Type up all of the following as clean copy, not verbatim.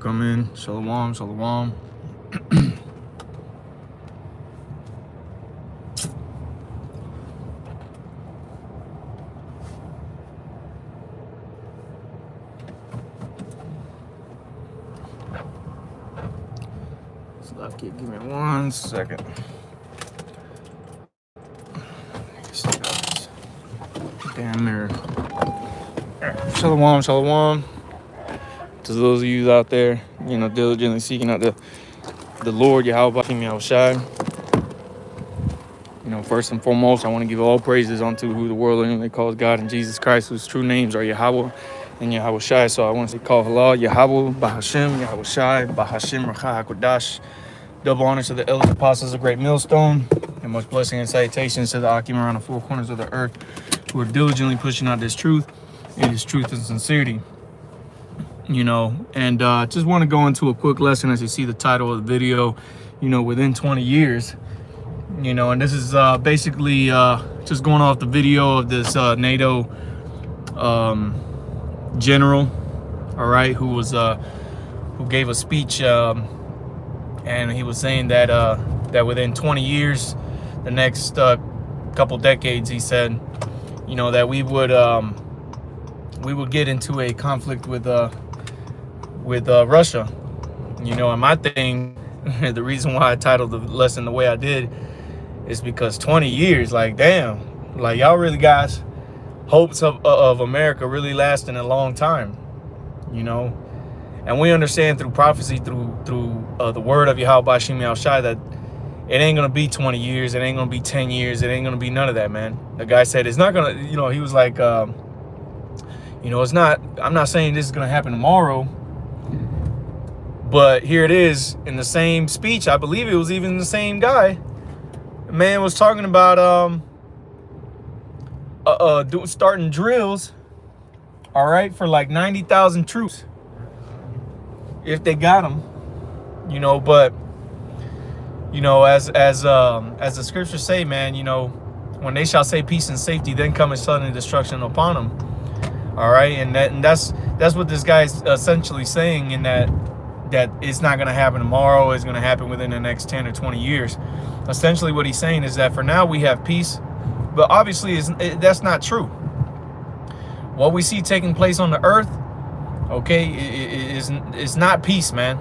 come in. Shalom, shalom. Give me 1 second. Damn mirror. Shalom, shalom. To those of you out there, diligently seeking out the Lord, Yahweh Bashim Yahushai. First and foremost, I want to give all praises unto who the world only calls God and Jesus Christ, whose true names are Yahweh and Yahushai. So I want to say, call halal, Yahweh, Bahashim, Yahushai, Bahashim, Racha HaKodash. Double honors to the elders apostles of Great Millstone, and much blessing and salutations to the Akim around the four corners of the earth who are diligently pushing out this truth and sincerity. And just want to go into a quick lesson as you see the title of the video, within 20 years. And this is basically just going off the video of this NATO general, all right, who gave a speech, and he was saying that that within 20 years, the next couple decades, he said, that we would get into a conflict with Russia. And my thing, the reason why I titled the lesson the way I did is because 20 years, like, damn, like, y'all really got hopes of America really lasting a long time, And we understand through prophecy, through the word of Yahweh Bashim Yahushai, that it ain't going to be 20 years. It ain't going to be 10 years. It ain't going to be none of that, man. The guy said it's not going to, he was like, it's not, I'm not saying this is going to happen tomorrow. But here it is in the same speech. I believe it was even the same guy. The man was talking about starting drills, all right, for like 90,000 troops. If they got them, but as the scriptures say, man, when they shall say peace and safety, then cometh sudden destruction upon them. All right, and that's what this guy is essentially saying, in that it's not going to happen tomorrow. It's going to happen within the next 10 or 20 years. Essentially, what he's saying is that for now we have peace, but obviously that's not true. What we see taking place on the earth, okay, it's not peace, man.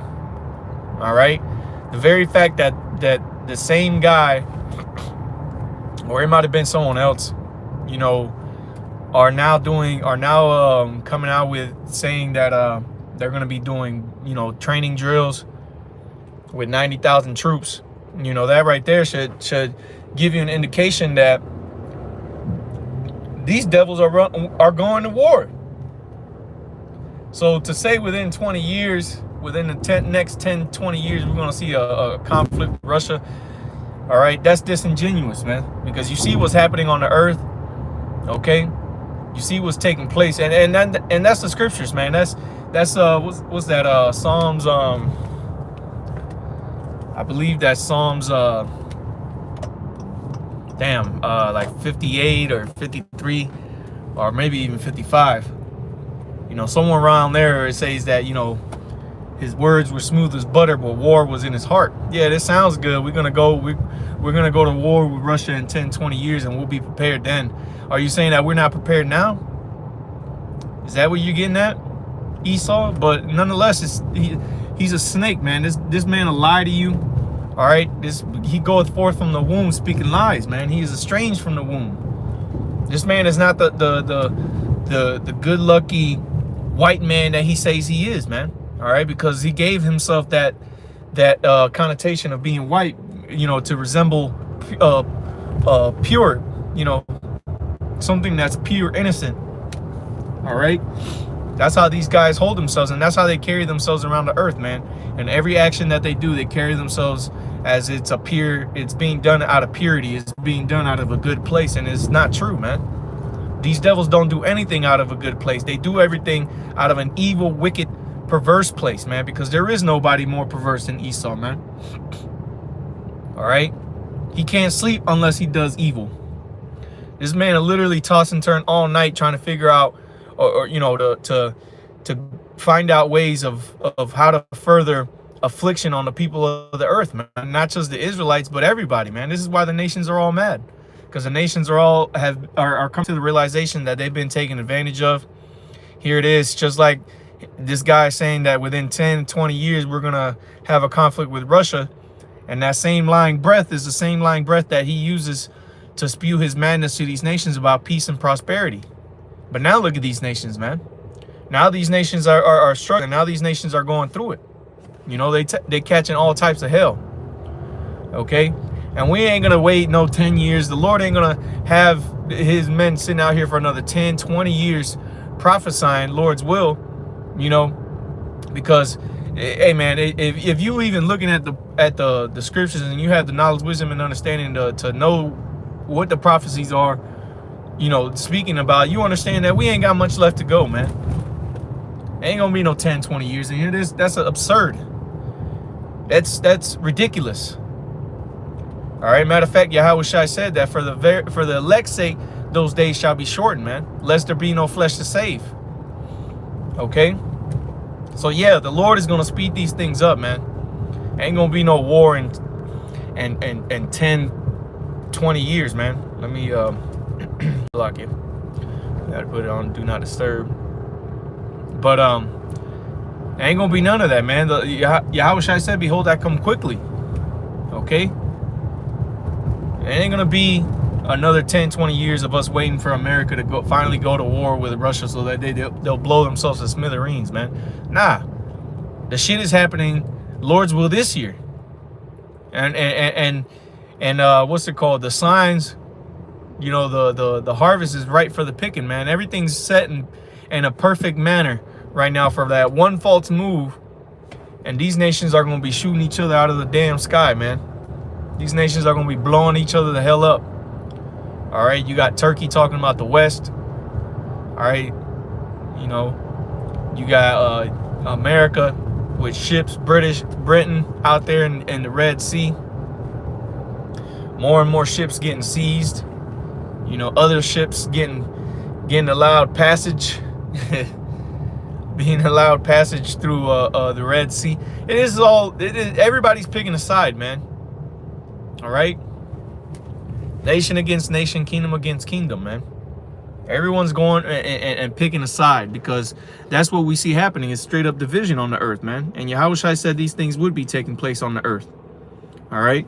All right, the very fact that the same guy, or it might have been someone else, are now coming out with saying that they're going to be doing training drills with 90,000 troops. That right there should give you an indication that these devils are going to war. So to say within 20 years, within the next 10, 20 years, we're going to see a conflict with Russia, all right, that's disingenuous, man, because you see what's happening on the earth, okay? You see what's taking place, and that's the scriptures, man. That's what's that? Psalms. I believe that's Psalms. Like 58 or 53, or maybe even 55. Somewhere around there it says that his words were smooth as butter, but war was in his heart. Yeah, this sounds good. We're gonna go to war with Russia in 10, 20 years, and we'll be prepared then. Are you saying that we're not prepared now? Is that what you're getting at, Esau? But nonetheless, he's a snake, man. This man will lie to you. All right, he goeth forth from the womb speaking lies, man. He is estranged from the womb. This man is not the good lucky white man that he says he is, man. All right, because he gave himself that connotation of being white, to resemble pure, something that's pure, innocent. All right, that's how these guys hold themselves, and that's how they carry themselves around the earth, man. And every action that they do, they carry themselves as it's being done out of purity, it's being done out of a good place, and it's not true, man. These devils don't do anything out of a good place. They do everything out of an evil, wicked, perverse place, man, because there is nobody more perverse than Esau, man. All right, he can't sleep unless he does evil. This man will literally toss and turn all night trying to figure out, or to find out ways of how to further affliction on the people of the earth, man. Not just the Israelites, but everybody, man. This is why the nations are all mad, because the nations are coming to the realization that they've been taken advantage of. Here it is, just like this guy saying that within 10, 20 years, we're going to have a conflict with Russia. And that same lying breath is the same lying breath that he uses to spew his madness to these nations about peace and prosperity. But now look at these nations, man. Now these nations are struggling. Now these nations are going through it. You know, they catching all types of hell. Okay? And we ain't going to wait no 10 years. The Lord ain't going to have his men sitting out here for another 10, 20 years prophesying Lord's will, you know, because, hey, man, if you even looking at the scriptures and you have the knowledge, wisdom, and understanding to know what the prophecies are, you know, speaking about, you understand that we ain't got much left to go, man. Ain't gonna be no 10, 20 years in here. That's absurd. That's ridiculous. All right. Matter of fact, Yahushua said that for the elect's sake, those days shall be shortened, man, lest there be no flesh to save. Okay. So yeah, the Lord is gonna speed these things up, man. Ain't gonna be no war in 10, 20 years, man. Let me block it. Gotta put it on do not disturb. But ain't gonna be none of that, man. Yahushua said, behold, I come quickly. Okay? It ain't gonna be another 10, 20 years of us waiting for America to finally go to war with Russia so that they'll blow themselves to smithereens, man. Nah. The shit is happening, Lord's will, this year. And what's it called? The signs, you know, the harvest is right for the picking, man. Everything's set in a perfect manner right now for that one false move, and these nations are going to be shooting each other out of the damn sky, man. These nations are going to be blowing each other the hell up. All right, you got Turkey talking about the West. All right, you know, you got America with ships, Britain out there in the Red Sea. More and more ships getting seized. You know, other ships getting allowed passage. Being allowed passage through the Red Sea. Everybody's picking a side, man. All right, nation against nation, kingdom against kingdom, man. Everyone's going and picking a side, because that's what we see happening, is straight up division on the earth, man. And Yahushua said these things would be taking place on the earth. All right,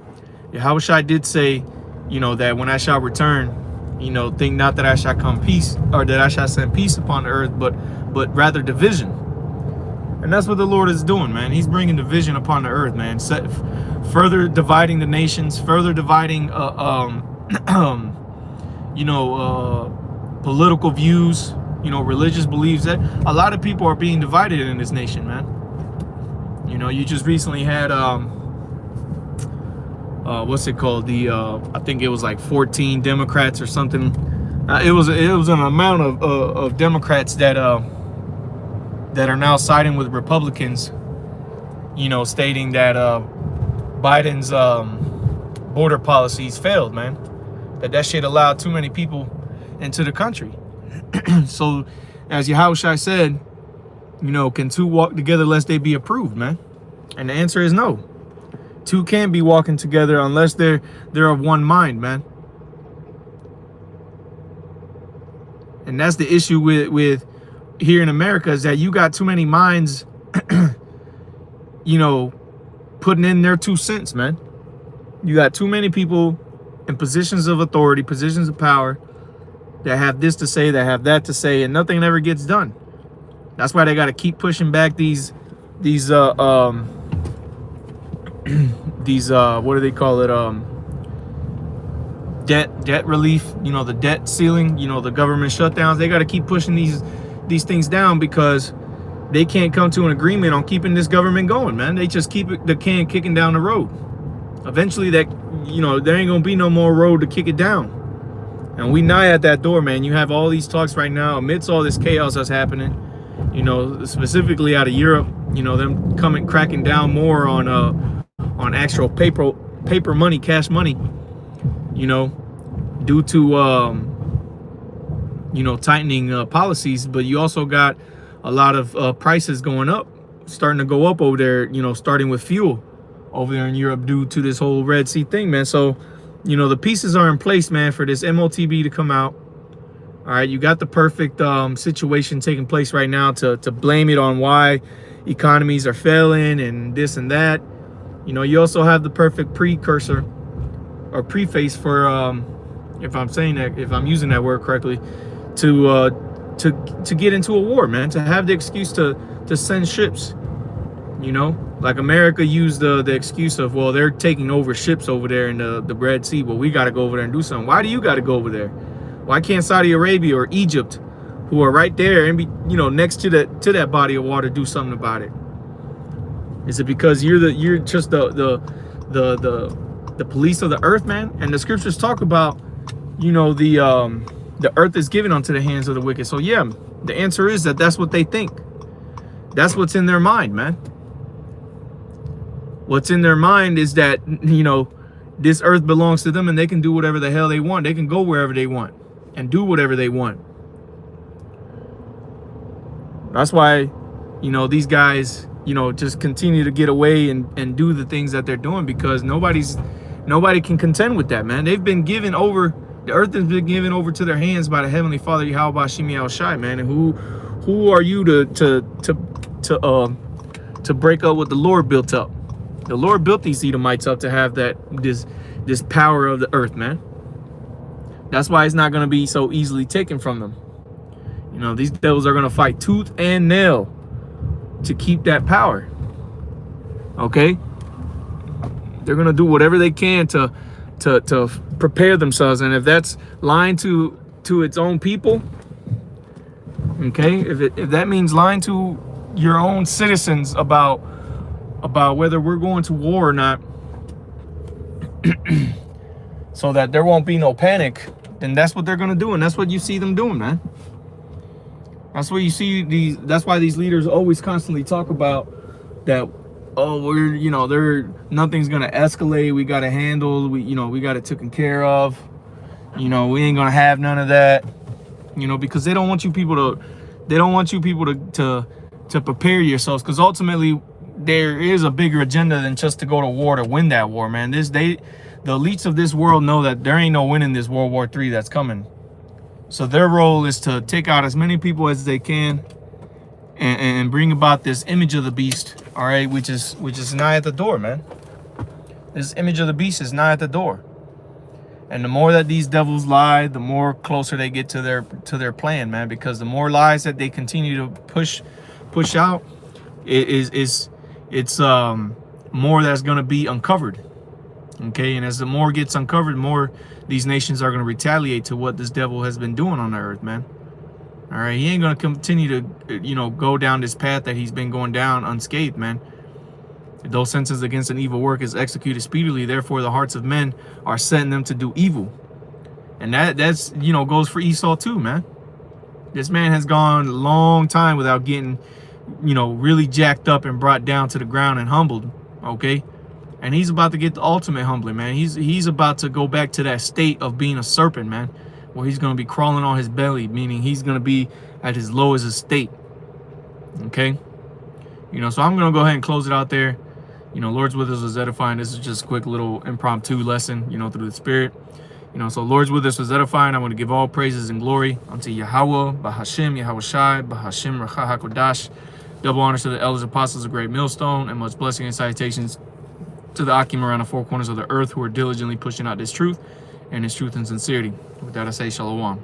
Yahushua did say, you know, that when I shall return, you know, think not that I shall come peace, or that I shall send peace upon the earth, but rather division. And that's what the Lord is doing, man. He's bringing division upon the earth, man. Further dividing the nations, further dividing, you know, political views, you know, religious beliefs. That a lot of people are being divided in this nation, man. You know, you just recently had what's it called? I think it was like 14 Democrats or something. It was an amount of Democrats that are now siding with Republicans, you know, stating that Biden's border policies failed, man. That shit allowed too many people into the country. So, as Yahushua said, you know, can two walk together lest they be approved, man? And the answer is no. Two can't be walking together unless they're of one mind, man. And that's the issue with here in America, is that you got too many minds, you know, putting in their 2 cents, man. You got too many people in positions of authority, positions of power, that have this to say, that have that to say, and nothing ever gets done. That's why they got to keep pushing back these what do they call it? Debt relief, you know, the debt ceiling, you know, the government shutdowns. They got to keep pushing these things down, because they can't come to an agreement on keeping this government going, man. They just keep the can kicking down the road. Eventually, that, you know, there ain't gonna be no more road to kick it down, and we nigh at that door, man. You have all these talks right now amidst all this chaos that's happening, you know, specifically out of Europe, you know, them cracking down more on actual paper money, cash money, you know, due to you know, tightening policies. But you also got a lot of prices going up, starting to go up over there, you know, starting with fuel over there in Europe due to this whole Red Sea thing, man. So, you know, the pieces are in place, man, for this MOTB to come out. All right, you got the perfect situation taking place right now to blame it on why economies are failing and this and that. You know, you also have the perfect precursor or preface for, if I'm saying that, if I'm using that word correctly, to get into a war, man, to have the excuse to send ships. You know, like America used the excuse of, well, they're taking over ships over there in the Red Sea, but we got to go over there and do something. Why do you got to go over there? Why can't Saudi Arabia or Egypt, who are right there and be, you know, next to that body of water, do something about it? Is it because you're just the police of the earth, man? And the scriptures talk about, you know, the earth is given unto the hands of the wicked. So yeah, the answer is that's what they think. That's what's in their mind, man. What's in their mind is that, you know, this earth belongs to them and they can do whatever the hell they want. They can go wherever they want and do whatever they want. That's why, you know, these guys, you know, just continue to get away and do the things that they're doing, because nobody can contend with that, man. They've been given over, the earth has been given over to their hands by the Heavenly Father, Yahweh Bashim Yahushai, man. And who are you to break up what the Lord built up? The Lord built these Edomites up to have this power of the earth, man. That's why it's not going to be so easily taken from them. You know, these devils are going to fight tooth and nail to keep that power. Okay? They're going to do whatever they can to prepare themselves. And if that's lying to its own people, okay, if that means lying to your own citizens about whether we're going to war or not, so that there won't be no panic, then that's what they're going to do. And that's what you see them doing, man. That's what you see that's why these leaders always constantly talk about that, oh, we're, you know, nothing's going to escalate. We got to handle, we got it taken care of. You know, we ain't going to have none of that, you know, because they don't want you people to prepare yourselves, because ultimately there is a bigger agenda than just to go to war to win that war, man. The elites of this world know that there ain't no winning this World War III that's coming. So their role is to take out as many people as they can and bring about this image of the beast, all right, which is nigh at the door, man. This image of the beast is nigh at the door. And the more that these devils lie, the more closer they get to their plan, man, because the more lies that they continue to push out, it's more that's going to be uncovered. Okay, and as the more gets uncovered, more these nations are going to retaliate to what this devil has been doing on the earth, man. All right, he ain't going to continue to, you know, go down this path that he's been going down unscathed, man. Those sentences against an evil work is executed speedily. Therefore, the hearts of men are setting them to do evil. And that's, you know, goes for Esau too, man. This man has gone a long time without getting, you know, really jacked up and brought down to the ground and humbled, okay? And he's about to get the ultimate humbling, man. He's about to go back to that state of being a serpent, man, where he's going to be crawling on his belly, meaning he's going to be at his lowest estate, okay? You know, so I'm going to go ahead and close it out there. You know, Lord's with us was edifying. This is just a quick little impromptu lesson, you know, through the Spirit. You know, so Lord's with us was edifying. I want to give all praises and glory unto Yahweh, Bahashim, Yahushai, Bahashim, Racha HaKodash. Double honors to the elders, apostles of Great Millstone, and much blessing and salutations to the Akim around the four corners of the earth who are diligently pushing out this truth and this truth in sincerity. With that, I say shalom.